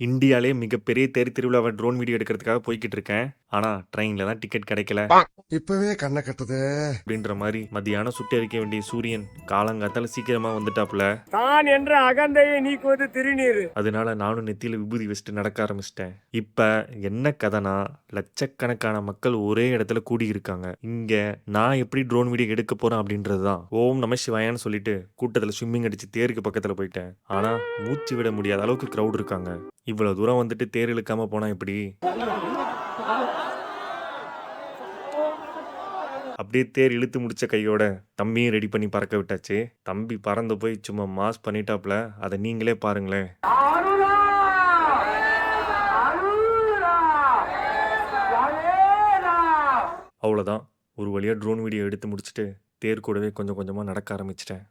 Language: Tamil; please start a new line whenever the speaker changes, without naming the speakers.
இந்தியாலே மிகப்பெரிய தேர் திருவிழாவை ட்ரோன் வீடியோ எடுக்கிறதுக்காக போய்கிட்டு இருக்கேன். ஆனா ட்ரெயின்ல தான் டிக்கெட் கிடைக்கல.
இப்பவே கண்ணை கட்டுது.
அப்படின்ற மாதிரி மதியானம் சுட்டெரிக்க வேண்டிய சூரியன் காலங்காத்தால சீக்கிரமா வந்துட்டாப்புல.
தான் என்ற அகந்தையை நீக்குவது திருநீர்.
அதனால நானும் நெத்தியில விபூதி வச்சுட்டு நடக்க ஆரம்பிச்சிட்டேன். இப்ப என்ன கதைனா, லட்சக்கணக்கான மக்கள் ஒரே இடத்துல கூடி இருக்காங்க. இங்க நான் எப்படி ட்ரோன் வீடியோ எடுக்க போறேன் அப்படின்றது தான். ஓம் நம சிவாயான்னு சொல்லிட்டு கூட்டத்துல ஸ்விம்மிங் அடிச்சு தேருக்கு பக்கத்துல போயிட்டேன். ஆனா மூச்சு விட முடியாத அளவுக்கு கிரௌட் இருக்காங்க. இவ்வளவு தூரம் வந்துட்டு தேர் இழுக்காம போனா எப்படி? அப்படியே தேர் இழுத்து முடிச்ச கையோட தம்பியும் ரெடி பண்ணி பறக்க விட்டாச்சு. தம்பி பறந்து போய் சும்மா மாஸ் பண்ணிட்டாப்ல. அதை நீங்களே பாருங்களேன். அவ்வளோதான், ஒரு வழியா ட்ரோன் வீடியோ எடுத்து முடிச்சுட்டு தேர் கூடவே கொஞ்சம் கொஞ்சமா நடக்க ஆரம்பிச்சிட்டேன்.